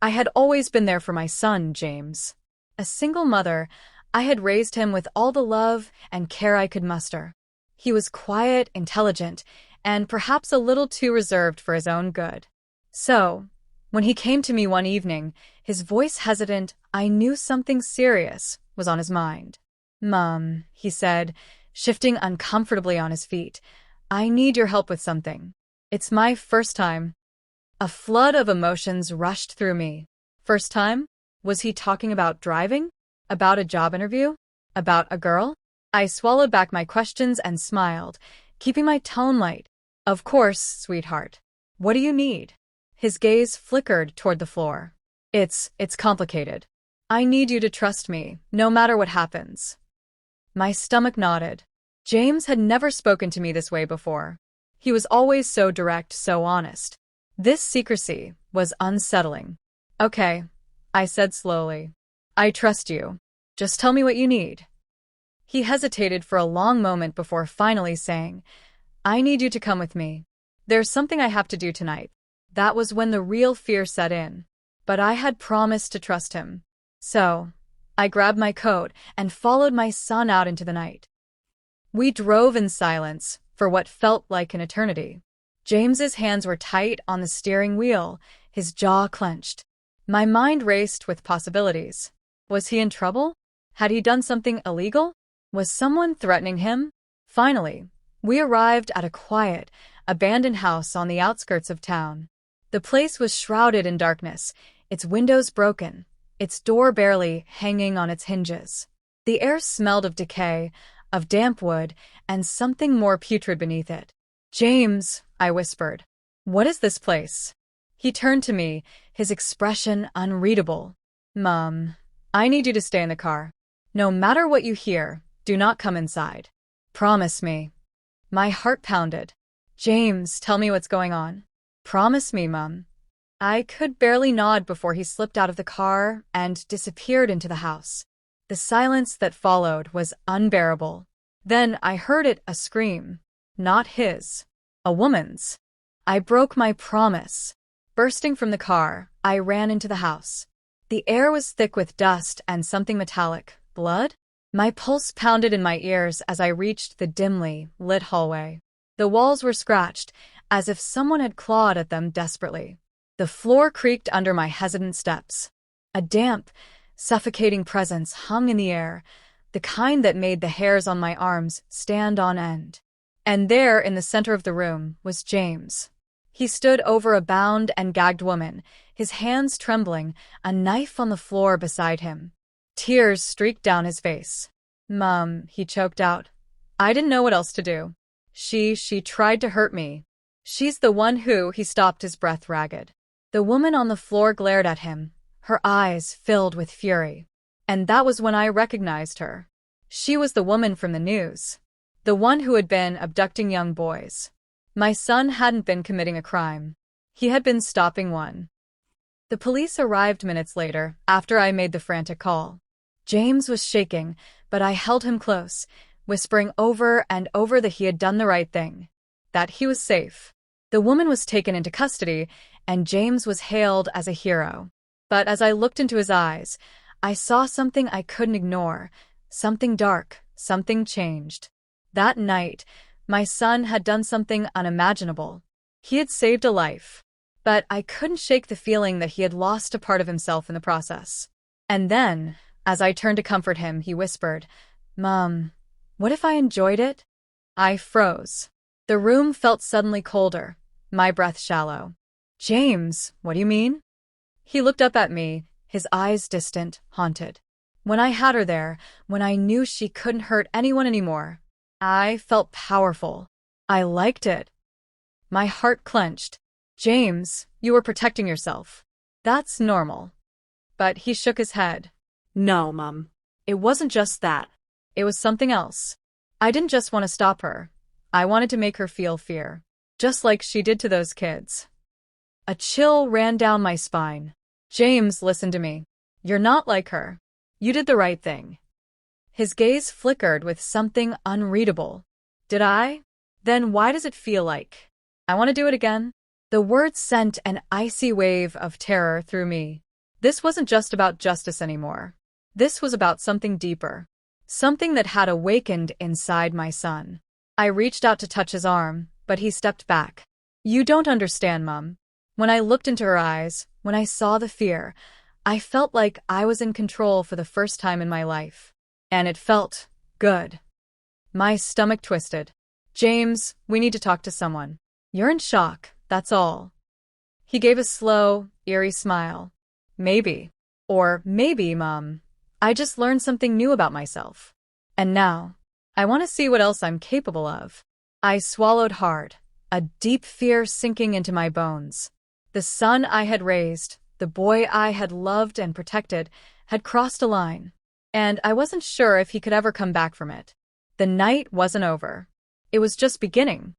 I had always been there for my son, James. A single mother, I had raised him with all the love and care I could muster. He was quiet, intelligent, and perhaps a little too reserved for his own good. So, when he came to me one evening, his voice hesitant, I knew something serious was on his mind. "Mom," he said, shifting uncomfortably on his feet, "I need your help with something. It's my first time." A flood of emotions rushed through me. First time? Was he talking about driving? About a job interview? About a girl? I swallowed back my questions and smiled, keeping my tone light. "Of course, sweetheart. What do you need?" His gaze flickered toward the floor. It's complicated. I need you to trust me, no matter what happens." My stomach nodded. James had never spoken to me this way before. He was always so direct, so honest. This secrecy was unsettling. "Okay," I said slowly. "I trust you. Just tell me what you need." He hesitated for a long moment before finally saying, "I need you to come with me. There's something I have to do tonight." That was when the real fear set in. But I had promised to trust him. So, I grabbed my coat and followed my son out into the night. We drove in silence for what felt like an eternity. James's hands were tight on the steering wheel, his jaw clenched. My mind raced with possibilities. Was he in trouble? Had he done something illegal? Was someone threatening him? Finally, we arrived at a quiet, abandoned house on the outskirts of town. The place was shrouded in darkness, its windows broken, its door barely hanging on its hinges. The air smelled of decay, of damp wood, and something more putrid beneath it. "James," I whispered, "what is this place?" He turned to me, his expression unreadable. "Mom, I need you to stay in the car. No matter what you hear, do not come inside. Promise me." My heart pounded. "James, tell me what's going on. Promise me, Mom." I could barely nod before he slipped out of the car and disappeared into the house. The silence that followed was unbearable. Then I heard it, a scream. Not his. A woman's. I broke my promise. Bursting from the car, I ran into the house. The air was thick with dust and something metallic. Blood? My pulse pounded in my ears as I reached the dimly lit hallway. The walls were scratched, as if someone had clawed at them desperately. The floor creaked under my hesitant steps. A damp, suffocating presence hung in the air, the kind that made the hairs on my arms stand on end. And there, in the center of the room, was James. He stood over a bound and gagged woman, his hands trembling, a knife on the floor beside him. Tears streaked down his face. "Mom," he choked out. "I didn't know what else to do. She tried to hurt me. She's the one who—" He stopped, his breath ragged. The woman on the floor glared at him, her eyes filled with fury. And that was when I recognized her. She was the woman from the news. The one who had been abducting young boys. My son hadn't been committing a crime. He had been stopping one. The police arrived minutes later, after I made the frantic call. James was shaking, but I held him close, whispering over and over that he had done the right thing. That he was safe. The woman was taken into custody, and James was hailed as a hero. But as I looked into his eyes, I saw something I couldn't ignore. Something dark, something changed. That night, my son had done something unimaginable. He had saved a life. But I couldn't shake the feeling that he had lost a part of himself in the process. And then, as I turned to comfort him, he whispered, "Mom, what if I enjoyed it?" I froze. The room felt suddenly colder, my breath shallow. "James, what do you mean?" He looked up at me, his eyes distant, haunted. When I had her there, when I knew she couldn't hurt anyone anymore, I felt powerful. I liked it. My heart clenched. "James, you were protecting yourself. That's normal." But he shook his head. "No, Mom. It wasn't just that. It was something else. I didn't just want to stop her. I wanted to make her feel fear. Just like she did to those kids." A chill ran down my spine. "James, listen to me. You're not like her. You did the right thing." His gaze flickered with something unreadable. "Did I? Then why does it feel like I want to do it again?" The words sent an icy wave of terror through me. This wasn't just about justice anymore. This was about something deeper. Something that had awakened inside my son. I reached out to touch his arm, but he stepped back. You don't understand, Mum. When I looked into her eyes, when I saw the fear, I felt like I was in control for the first time in my life. And it felt good. My stomach twisted. James, we need to talk to someone. You're in shock, that's all. He gave a slow, eerie smile. Maybe. Or maybe, Mom. I just learned something new about myself. And now, I want to see what else I'm capable of. I swallowed hard, a deep fear sinking into my bones. The son I had raised, the boy I had loved and protected, had crossed a line. And I wasn't sure if he could ever come back from it. The night wasn't over. It was just beginning.